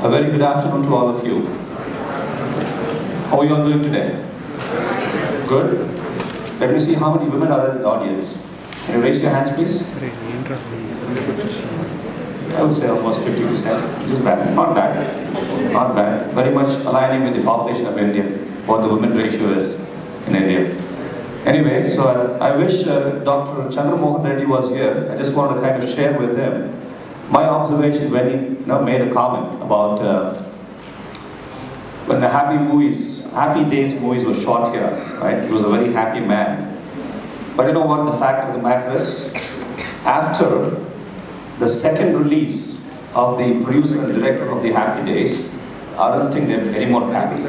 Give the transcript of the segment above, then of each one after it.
A very good afternoon to all of you. How are you all doing today? Good? Let me see how many women are in the audience. Can you raise your hands, please? I would say almost 50%, which is bad. Not bad. Not bad. Very much aligning with the population of India, what the women ratio is in India. Anyway, so I wish Dr. Chandramohan Reddy was here. I just wanted to kind of share with him my observation when he made a comment about when the Happy Days movies were shot here, right? He was a very happy man. But you know what the fact of the matter is? After the second release of the producer and director of the Happy Days, I don't think they're any more happy.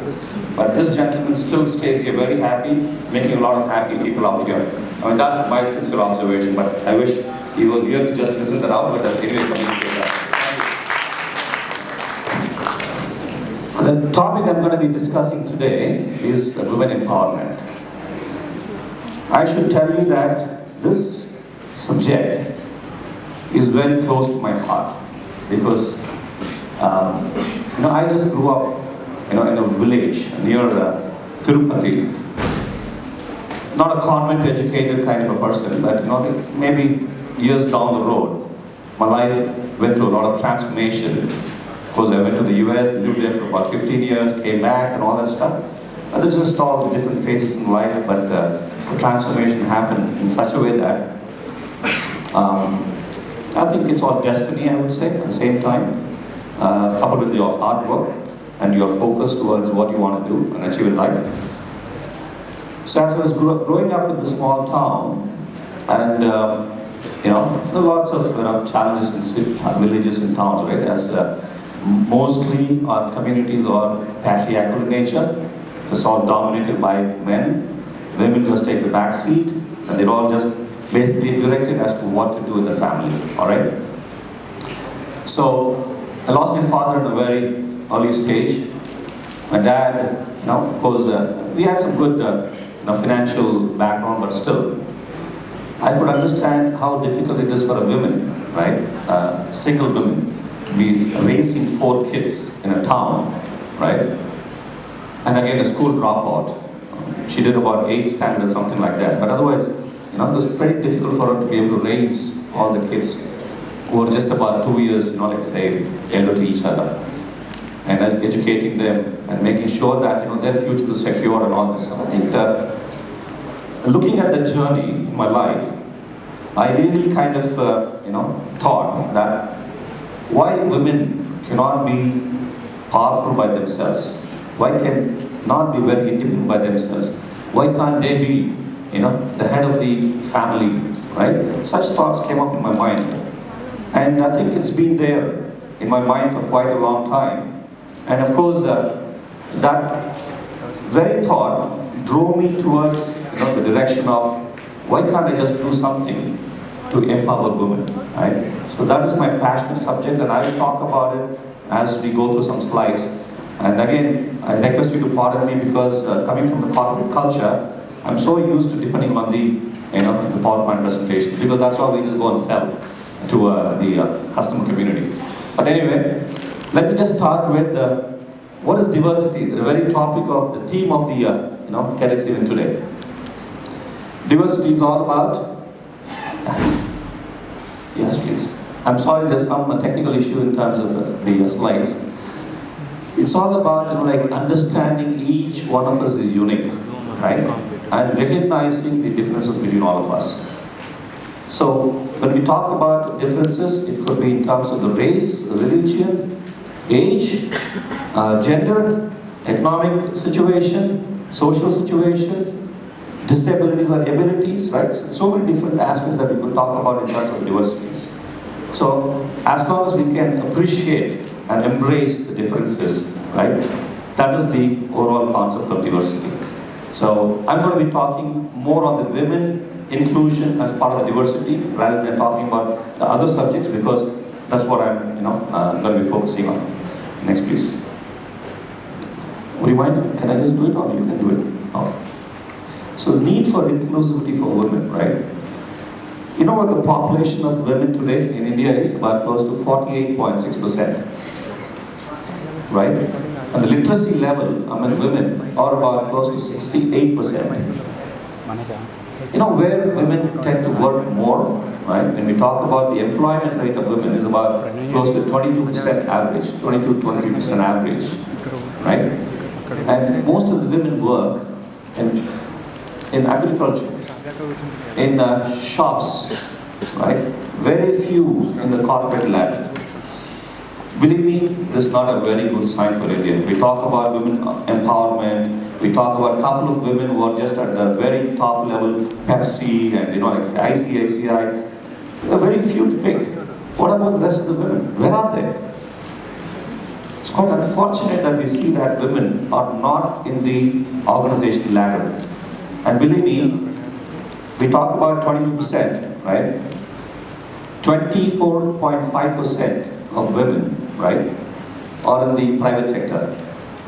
But this gentleman still stays here very happy, making a lot of happy people out here. I mean, that's my sincere observation, but I wish he was here to just listen that out, but anyway, communicate that. The topic I'm going to be discussing today is women empowerment. I should tell you that this subject is very close to my heart because I just grew up in a village near Tirupati. Not a convent educated kind of a person, but maybe years down the road, my life went through a lot of transformation. Of course, I went to the US, lived there for about 15 years, came back and all that stuff. That's just all the different phases in life, but the transformation happened in such a way that I think it's all destiny, I would say, at the same time, coupled with your hard work and your focus towards what you want to do and achieve in life. So as I was growing up in the small town, and there are lots of challenges in villages and towns, right? As mostly our communities are patriarchal in nature, so it's all dominated by men. Women just take the back seat, and they're all just basically directed as to what to do in the family, all right? So I lost my father in a very early stage. My dad, of course, we had some good financial background, but still, I could understand how difficult it is for a woman, right? Single woman, to be raising 4 kids in a town, right? And again, a school dropout. She did about 8th standard or something like that. But otherwise, it was pretty difficult for her to be able to raise all the kids who were just about 2 years, let's say, elder to each other. And then educating them and making sure that, their future is secure and all this stuff. I think, looking at the journey in my life, I really kind of, thought that why women cannot be powerful by themselves? Why can not be very independent by themselves? Why can't they be, the head of the family, right? Such thoughts came up in my mind. And I think it's been there in my mind for quite a long time. And of course, that very thought drove me towards the direction of why can't I just do something to empower women, right? So that is my passionate subject, and I will talk about it as we go through some slides. And again, I request you to pardon me because coming from the corporate culture, I'm so used to depending on the the PowerPoint presentation, because that's all we just go and sell to the customer community. But anyway, let me just start with what is diversity, the very topic of the theme of the TEDx event today. Diversity is all about, yes please, I'm sorry there's some technical issue in terms of the slides. It's all about understanding each one of us is unique, right? And recognizing the differences between all of us. So when we talk about differences, it could be in terms of the race, religion, age, gender, economic situation, social situation, disabilities or abilities, right? So many different aspects that we could talk about in terms of diversities. So as long as we can appreciate and embrace the differences, right? That is the overall concept of diversity. So I'm going to be talking more on the women inclusion as part of the diversity rather than talking about the other subjects, because that's what I'm going to be focusing on. Next please. Would you mind? Can I just do it or you can do it? Okay. So need for inclusivity for women, right? You know what the population of women today in India is? About close to 48.6%. right? And the literacy level among women are about close to 68%. You know where women tend to work more, right? When we talk about the employment rate of women is about close to 22% average, 22-23% average, right? And most of the women work in agriculture, in shops, right? Very few in the corporate ladder. Believe me, this is not a very good sign for India. We talk about women empowerment, we talk about a couple of women who are just at the very top level, Pepsi and ICICI. There are very few to pick. What about the rest of the women? Where are they? It's quite unfortunate that we see that women are not in the organization ladder. And believe me, we talk about 22%, right? 24.5% of women, right, are in the private sector.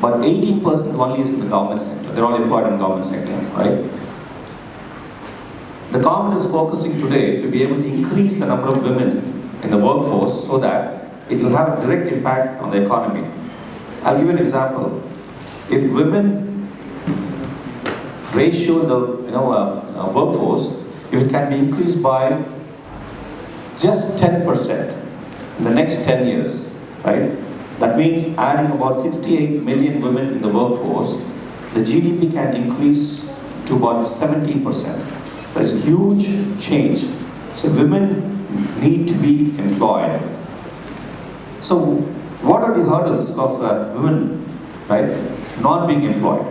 But 18% only is in the government sector. They're all employed in the government sector, right? The government is focusing today to be able to increase the number of women in the workforce so that it will have a direct impact on the economy. I'll give you an example. If women ratio in the workforce, if it can be increased by just 10% in the next 10 years, right? That means adding about 68 million women in the workforce, the GDP can increase to about 17%. That's a huge change. So women need to be employed. So what are the hurdles of women, right, not being employed?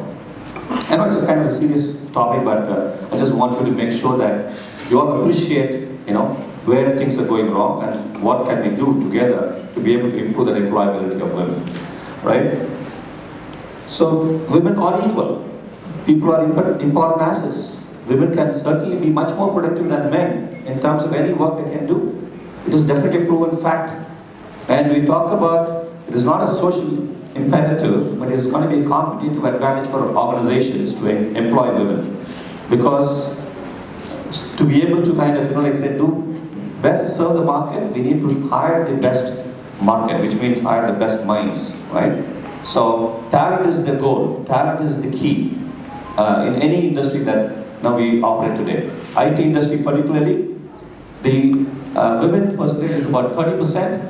I know it's a kind of a serious topic, but I just want you to make sure that you all appreciate, where things are going wrong and what can we do together to be able to improve the employability of women, right? So women are equal. People are important assets. Women can certainly be much more productive than men in terms of any work they can do. It is definitely a proven fact. And we talk about, it is not a social imperative, but it is going to be a competitive advantage for organizations to employ women. Because to be able to kind of, do best serve the market, we need to hire the best market, which means hire the best minds, right? So talent is the goal, talent is the key in any industry that now we operate today. IT industry particularly, the women percentage is about 30%,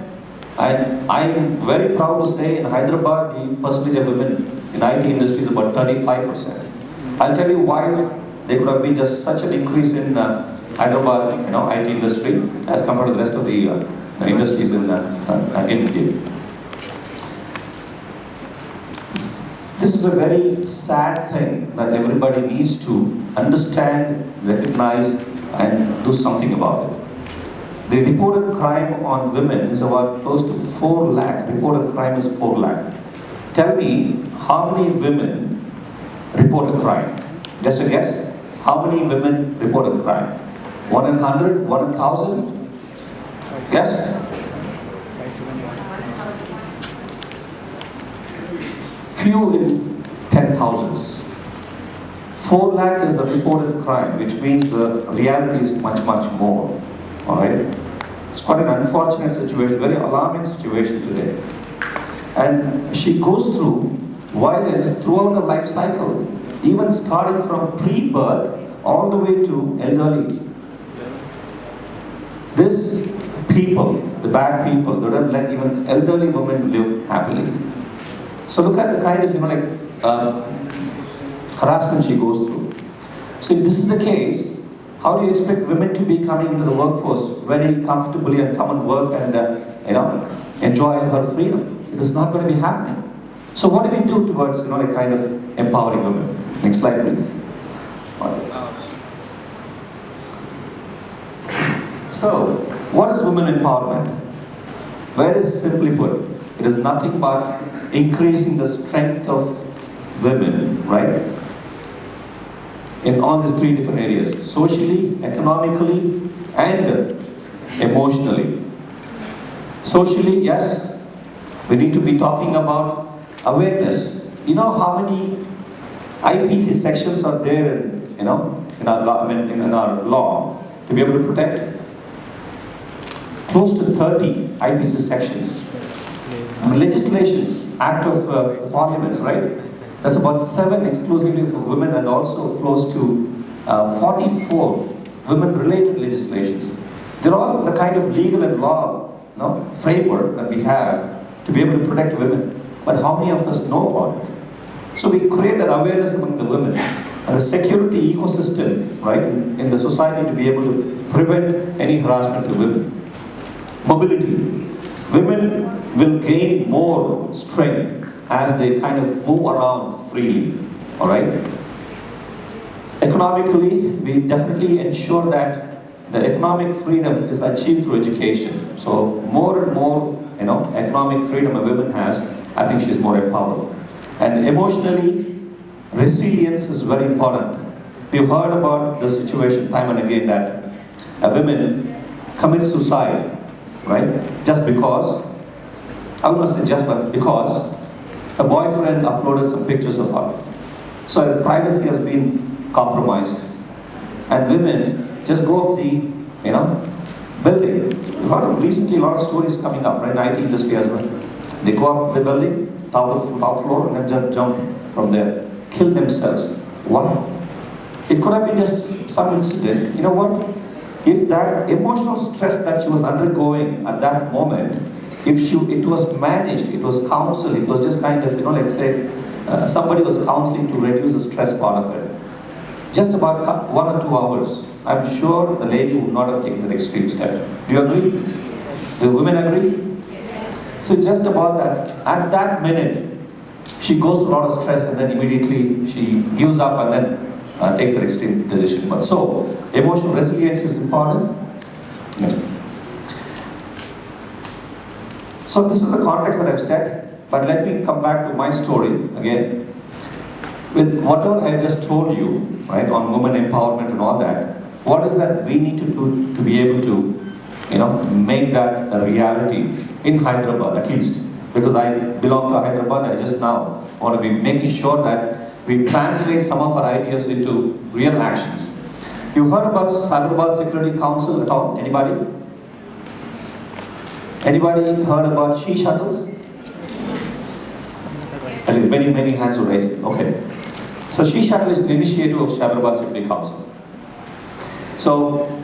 and I am very proud to say in Hyderabad the percentage of women in IT industry is about 35%. I'll tell you why there could have been just such an increase in Hyderabad, IT industry as compared to the rest of the industries in India. This is a very sad thing that everybody needs to understand, recognize, and do something about it. The reported crime on women is about close to 4 lakh. Reported crime is 4 lakh. Tell me, how many women report a crime? Just a guess. How many women report a crime? 1 in 100? 1 in 1,000? Yes? Few in 10,000s. 4 lakh is the reported crime, which means the reality is much, much more. Alright? It's quite an unfortunate situation, very alarming situation today. And she goes through violence throughout her life cycle, even starting from pre-birth all the way to elderly. These people, the bad people, they don't let even elderly women live happily. So look at the kind of harassment she goes through. So if this is the case, how do you expect women to be coming into the workforce very comfortably and come and work and enjoy her freedom? It is not going to be happening. So what do we do towards kind of empowering women? Next slide, please. So, what is women empowerment? Very simply put, it is nothing but increasing the strength of women, right? In all these 3 different areas: socially, economically, and emotionally. Socially, yes, we need to be talking about awareness. You know how many IPC sections are there in our government, in our law, to be able to protect? Close to 30 IPC sections. legislations, Act of the Parliament, right? That's about 7 exclusively for women and also close to 44 women-related legislations. They're all the kind of legal and law framework that we have to be able to protect women. But how many of us know about it? So we create that awareness among the women and the security ecosystem, right, in the society to be able to prevent any harassment to women. Mobility. Women will gain more strength as they kind of move around freely, all right? Economically, we definitely ensure that the economic freedom is achieved through education. So more and more, economic freedom a woman has, I think she's more empowered. And emotionally, resilience is very important. We've heard about the situation time and again that a woman commits suicide, right? Just because, I would not say just, but because a boyfriend uploaded some pictures of her. So her privacy has been compromised. And women just go up the, building. We've heard recently a lot of stories coming up, right, in the IT industry as well. They go up to the building, top floor, and then just jump from there, kill themselves. Why? It could have been just some incident. You know what? If that emotional stress that she was undergoing at that moment, it was managed, it was counseled, it was just kind of, like say, somebody was counseling to reduce the stress part of it. Just about 1 or 2 hours, I'm sure the lady would not have taken that extreme step. Do you agree? Do women agree? So just about that, at that minute, she goes through a lot of stress and then immediately she gives up and then takes that extreme decision. But so, emotional resilience is important. Yes. So this is the context that I've set, but let me come back to my story again. With whatever I just told you, right, on women empowerment and all that, what is that we need to do to be able to, make that a reality in Hyderabad at least? Because I belong to Hyderabad, I just now want to be making sure that we translate some of our ideas into real actions. You heard about Cyberabad Security Council at all? Anybody? Anybody heard about she shuttles? Many, many hands were raised. Okay. So she shuttle is an initiative of Cyberabad Security Council. So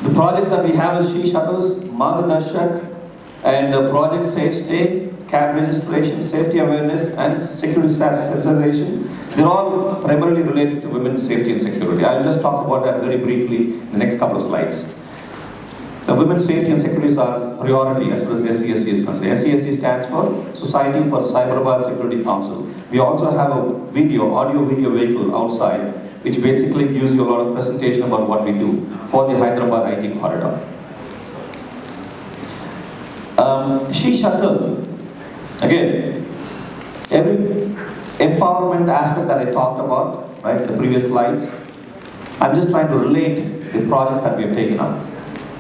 the projects that we have is she shuttles, Margadarshak, and Project Safe Stay, cab registration, safety awareness, and security staff sensitization. They're all primarily related to women's safety and security. I'll just talk about that very briefly in the next couple of slides. So women's safety and security is our priority as far as SCSC is concerned. SCSC stands for Society for Cyberabad Security Council. We also have a audio-video vehicle outside, which basically gives you a lot of presentation about what we do for the Hyderabad IT corridor. She shuttle, again, every empowerment aspect that I talked about, right, the previous slides, I'm just trying to relate the projects that we have taken up.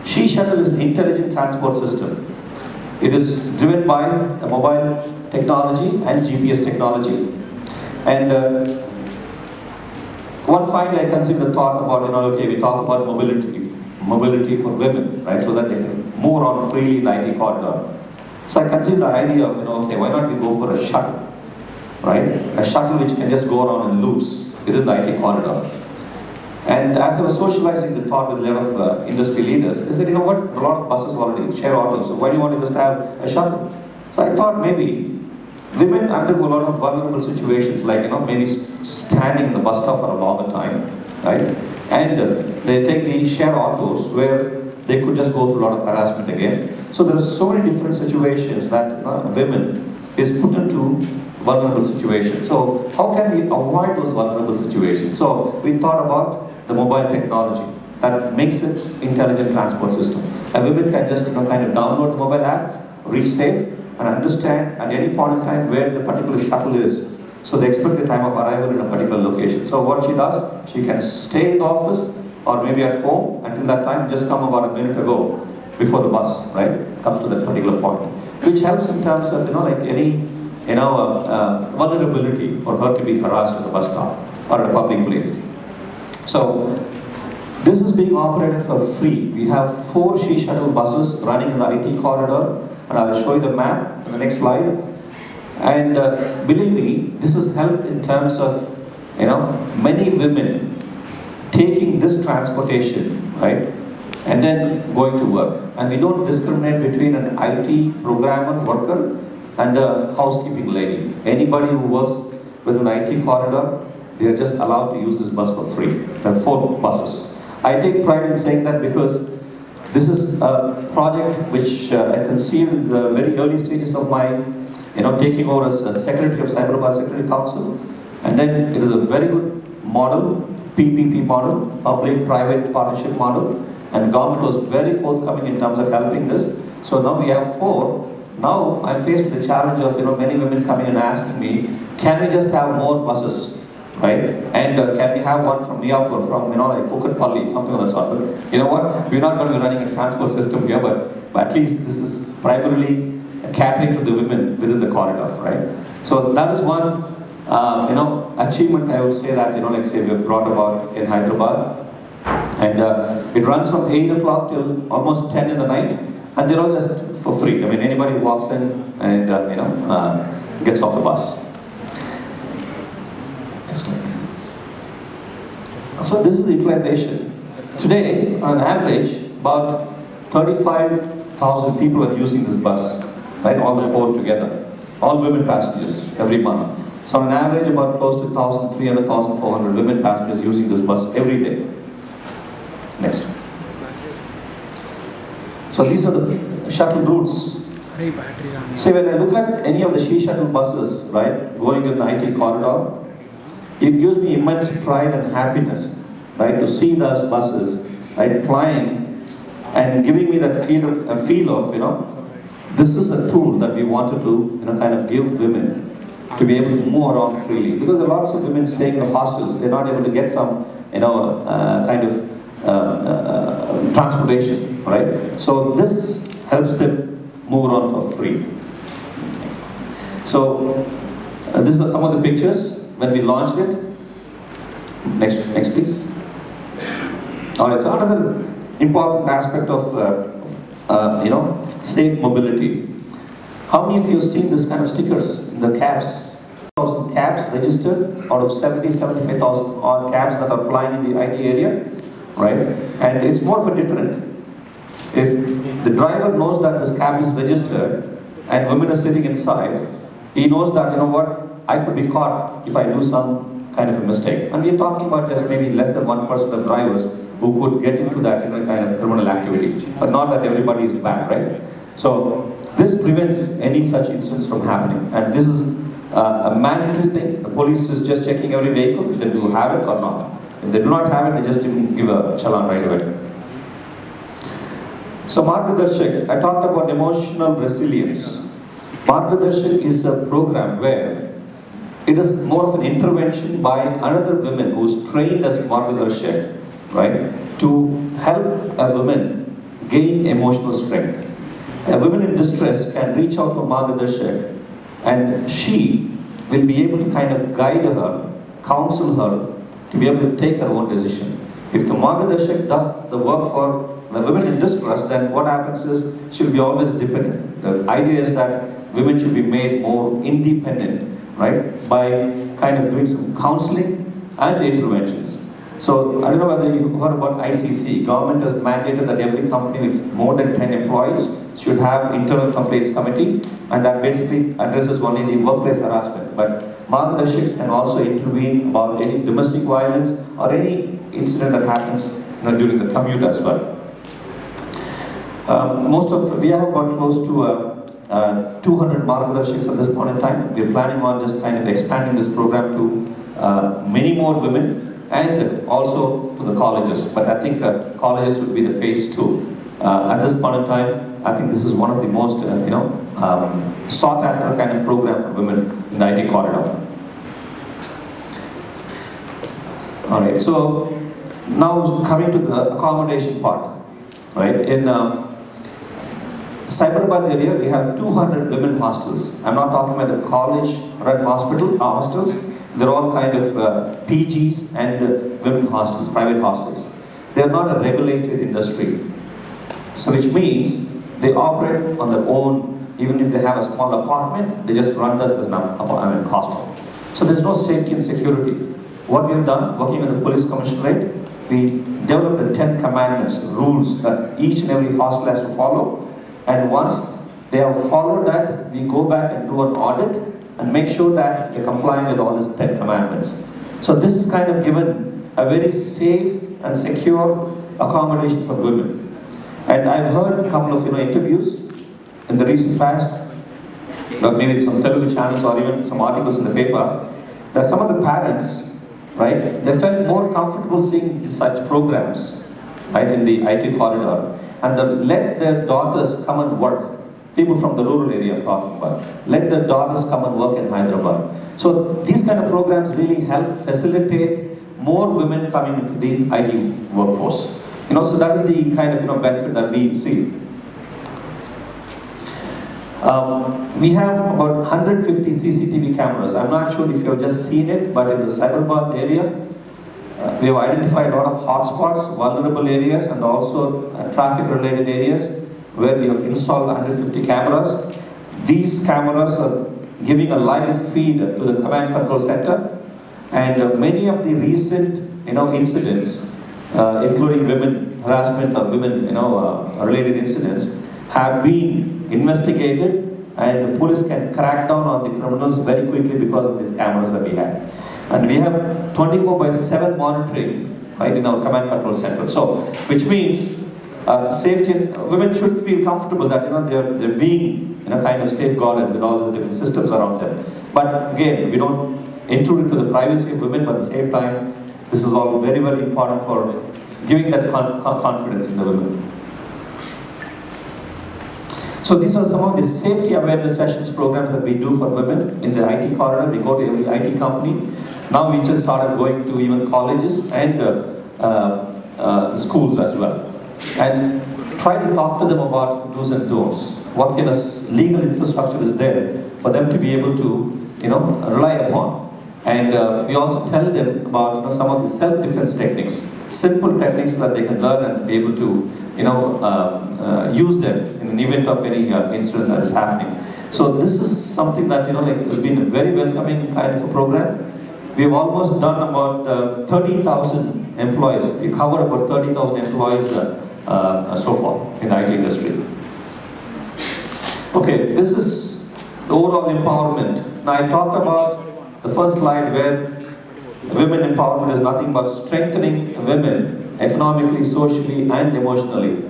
She shuttle is an intelligent transport system. It is driven by a mobile technology and GPS technology. And one finally I consider the thought about, okay, we talk about mobility for women, right, so that they can move on freely in the IT corridor. So I consider the idea of, okay, why not we go for a shuttle, right? A shuttle which can just go around in loops within the IT corridor. And as I was socializing the thought with a lot of industry leaders, they said, you know what, a lot of buses already share autos, so why do you want to just have a shuttle? So I thought maybe women undergo a lot of vulnerable situations, like maybe standing in the bus stop for a longer time, right? And they take these share autos where they could just go through a lot of harassment again. So there are so many different situations that women is put into vulnerable situations. So how can we avoid those vulnerable situations? So we thought about the mobile technology that makes it intelligent transport system. A women can just kind of download the mobile app, reach safe, and understand at any point in time where the particular shuttle is. So they expect the time of arrival in a particular location. So what she does, she can stay in the office or maybe at home until that time, just come about a minute ago before the bus, right, comes to that particular point. Which helps in terms of, like any, vulnerability for her to be harassed at the bus stop or at a public place. So this is being operated for free. We have 4 she shuttle buses running in the IT corridor and I'll show you the map in the next slide. And believe me, this has helped in terms of, many women taking this transportation, right, and then going to work. And we don't discriminate between an IT programmer worker and a housekeeping lady. Anybody who works with an IT corridor, they are just allowed to use this bus for free. There are 4 buses. I take pride in saying that because this is a project which I conceived in the very early stages of my, taking over as a Secretary of Cyberabad Secretary Council. And then it is a very good model, PPP model, public-private partnership model. And the government was very forthcoming in terms of helping this. So now we have 4. Now I'm faced with the challenge of many women coming and asking me, can we just have more buses, right? And can we have one from Miyapur, from like Kukatpalli, something of that sort. But you know what? We're not going to be running a transport system here, but at least this is primarily catering to the women within the corridor, right? So that is one achievement I would say that like say we have brought about in Hyderabad. And it runs from 8 o'clock till almost 10 in the night, and they're all just for free. I mean, anybody walks in and gets off the bus. Next one, please. So this is the utilization. Today, on average, about 35,000 people are using this bus, right? All the 4 together, all women passengers every month. So on average, about close to 1,300, 1,400 women passengers using this bus every day. Next. So these are the shuttle routes. See, when I look at any of the shuttle buses, right, going in the IT corridor, it gives me immense pride and happiness, right, to see those buses, right, flying and giving me that feel of, this is a tool that we wanted to, kind of give women to be able to move around freely. Because there are lots of women staying in the hostels, they're not able to get some, kind of transportation, right? So this helps them move around for free. Next. So these are some of the pictures when we launched it. Next please. All right. So another important aspect of safe mobility. How many of you have seen this kind of stickers in the cabs? 1,000 cabs registered out of 75,000 odd cabs that are applying in the IT area. Right? And it's more of a deterrent. If the driver knows that this cab is registered and women are sitting inside, he knows that, I could be caught if I do some kind of a mistake. And we're talking about just maybe less than 1% of drivers who could get into that kind of criminal activity. But not that everybody is bad, right? So this prevents any such incidents from happening. And this is a mandatory thing. The police is just checking every vehicle if they do have it or not. If they do not have it, they just give a challan right away. So Margadarshak, I talked about emotional resilience. Margadarshak is a program where it is more of an intervention by another woman who is trained as Margadarshak, right, to help a woman gain emotional strength. A woman in distress can reach out to a Margadarshak and she will be able to kind of guide her, counsel her, to be able to take her own decision. If the Margadarshak does the work for the women in distress, then what happens is she'll be always dependent. The idea is that women should be made more independent, right, by kind of doing some counseling and interventions. So I don't know whether you heard about ICC. Government has mandated that every company with more than 10 employees should have internal complaints committee, and that basically addresses only the workplace harassment. But Margadarshaks can also intervene about any domestic violence or any incident that happens during the commute as well. We have about close to 200 Margadarshaks at this point in time. We're planning on just kind of expanding this program to many more women and also to the colleges. But I think colleges would be the phase 2. At this point in time, I think this is one of the most sought after kind of program for women in the IT corridor. All right, so now coming to the accommodation part, right? In Cyberabad area, we have 200 women hostels. I'm not talking about the college-run hostels. They're all kind of PGs and women hostels, private hostels. They're not a regulated industry. So which means they operate on their own even if they have a small apartment, they just run this as an hostel. So there's no safety and security. What we have done, working with the police commissionerate, we developed the 10 commandments, rules that each and every hostel has to follow. And once they have followed that, we go back and do an audit and make sure that they're complying with all these 10 commandments. So this is kind of given a very safe and secure accommodation for women. And I've heard a couple of interviews in the recent past, or maybe some Telugu channels or even some articles in the paper, that some of the parents, right, they felt more comfortable seeing such programs, right, in the IT corridor, and they let their daughters come and work. People from the rural area I'm talking about. Let their daughters come and work in Hyderabad. So these kind of programs really help facilitate more women coming into the IT workforce. So that is the kind of benefit that we see. We have about 150 CCTV cameras. I'm not sure if you have just seen it, but in the Cyberabad area, we have identified a lot of hotspots, vulnerable areas, and also traffic-related areas where we have installed 150 cameras. These cameras are giving a live feed to the command control center, and many of the recent incidents, including women harassment or women related incidents, have been investigated, and the police can crack down on the criminals very quickly because of these cameras that we have. And we have 24/7 monitoring, right, in our command control center. So, which means safety, women should feel comfortable that they're being kind of safeguarded with all these different systems around them. But again, we don't intrude into the privacy of women, but at the same time, this is all very, very important for giving that confidence in the women. So these are some of the safety awareness sessions programs that we do for women in the IT corridor. We go to every IT company. Now we just started going to even colleges and schools as well, and try to talk to them about do's and don'ts. What kind of legal infrastructure is there for them to be able to rely upon. And we also tell them about some of the self-defense techniques, simple techniques that they can learn and be able to use them in an event of any incident that is happening. So this is something that has been a very welcoming kind of a program. We've almost done about 30,000 employees. We covered about 30,000 employees so far in the IT industry. Okay, this is the overall empowerment. Now I talked about the first slide where women empowerment is nothing but strengthening women economically, socially, and emotionally.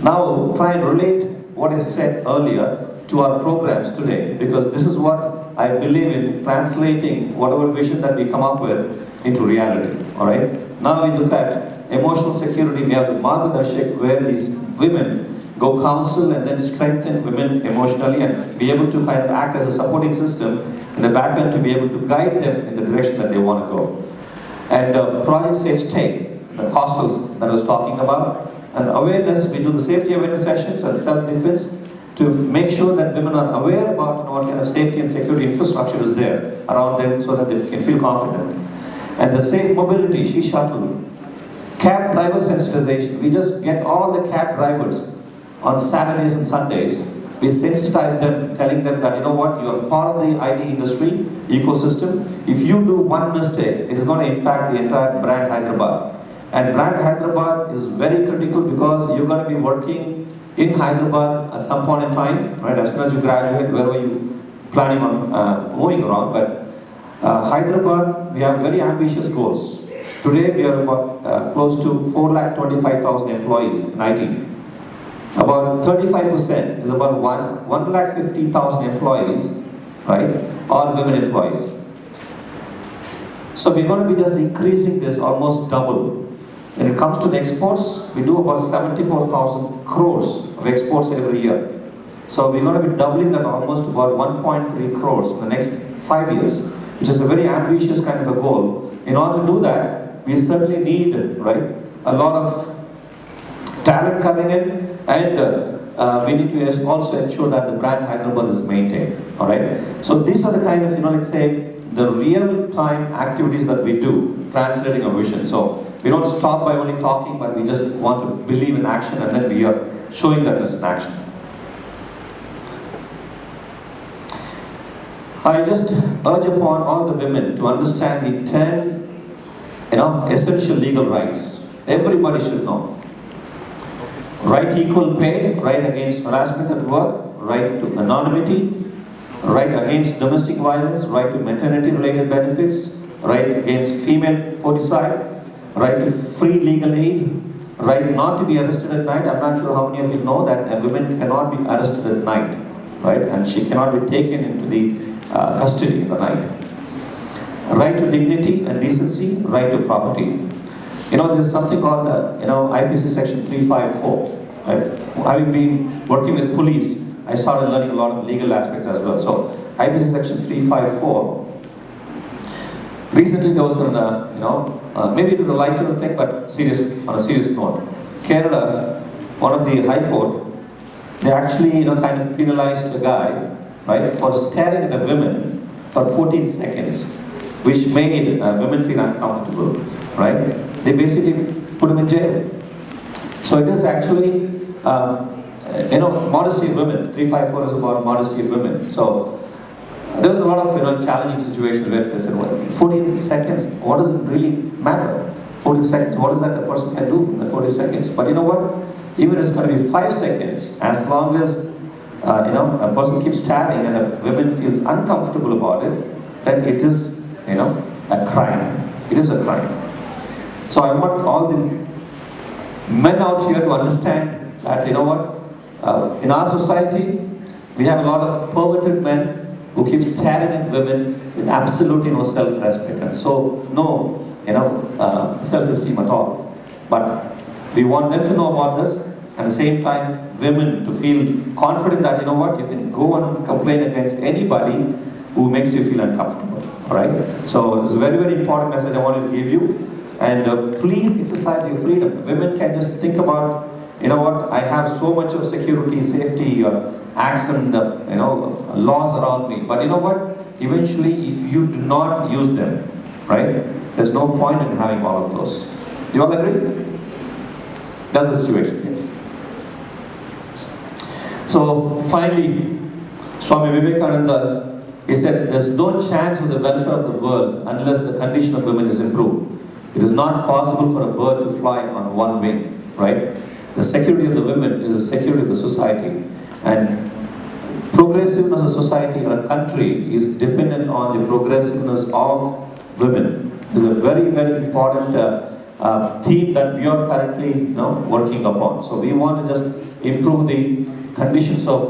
Now try and relate what I said earlier to our programs today, because this is what I believe in, translating whatever vision that we come up with into reality. Alright? Now we look at emotional security. We have the Margadarshik, where these women go counsel and then strengthen women emotionally and be able to kind of act as a supporting system in the back end to be able to guide them in the direction that they want to go. And Project Safe Stay, the hostels that I was talking about, and awareness, we do the safety awareness sessions and self-defense to make sure that women are aware about what kind of safety and security infrastructure is there around them so that they can feel confident. And the safe mobility, She Shuttle, cab driver sensitization. We just get all the cab drivers on Saturdays and Sundays. We sensitize them, telling them that, you are part of the IT industry ecosystem. If you do one mistake, it is going to impact the entire brand Hyderabad. And brand Hyderabad is very critical because you're going to be working in Hyderabad at some point in time, right? As soon as you graduate, where are you planning on moving around? But Hyderabad, we have very ambitious goals. Today, we are about close to 4,25,000 employees in IT. About 35% is about 1,50,000 employees, right, are women employees. So we're going to be just increasing this almost double. When it comes to the exports, we do about 74,000 crores of exports every year. So we're going to be doubling that almost about 1.3 crores in the next 5 years, which is a very ambitious kind of a goal. In order to do that, we certainly need, right, a lot of talent coming in, and we need to also ensure that the brand Hyderabad is maintained. All right. So these are the kind of let's say the real-time activities that we do, translating our vision. So we don't stop by only talking, but we just want to believe in action, and then we are showing that as an action. I just urge upon all the women to understand the 10, essential legal rights. Everybody should know. Right to equal pay, right against harassment at work, right to anonymity, right against domestic violence, right to maternity-related benefits, right against female foeticide, right to free legal aid, right not to be arrested at night. I'm not sure how many of you know that a woman cannot be arrested at night, right? And she cannot be taken into the custody in the night. Right to dignity and decency, right to property. There's something called, IPC section 354. Right? Having been working with police, I started learning a lot of legal aspects as well. So, IPC section 354. Recently there was an, maybe it was a lighter thing, but on a serious note. Kerala, one of the High Court, they actually, kind of penalized a guy, right, for staring at a woman for 14 seconds, which made women feel uncomfortable, right? They basically put him in jail. So it is actually, modesty of women. 354 is about modesty of women. So there was a lot of challenging situations where they said, well, 14 seconds, what does it really matter? 14 seconds, what is that a person can do in 40 seconds? But you know what? Even if it's going to be 5 seconds, as long as a person keeps staring and a woman feels uncomfortable about it, then it is, a crime. It is a crime. So I want all the men out here to understand that, in our society, we have a lot of perverted men who keep staring at women with absolutely no self-respect and so no, self-esteem at all. But we want them to know about this, and at the same time, women to feel confident that, you can go and complain against anybody who makes you feel uncomfortable, all right? So it's a very, very important message I wanted to give you. And please exercise your freedom. Women can just think about, I have so much of security, safety, acts and, laws around me. But eventually, if you do not use them, right, there's no point in having all of those. Do you all agree? That's the situation, yes. So finally, Swami Vivekananda, he said, there's no chance for the welfare of the world unless the condition of women is improved. It is not possible for a bird to fly on one wing, right? The security of the women is the security of the society. And progressiveness of society or a country is dependent on the progressiveness of women. It's a very, very important theme that we are currently working upon. So we want to just improve the conditions of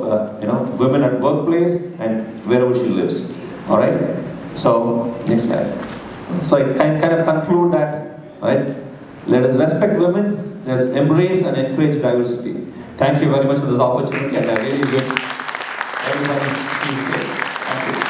women at workplace and wherever she lives. All right. So next slide. So I can kind of conclude that, right? Let us respect women. Let us embrace and encourage diversity. Thank you very much for this opportunity, and I really wish everybody is safe. Thank you.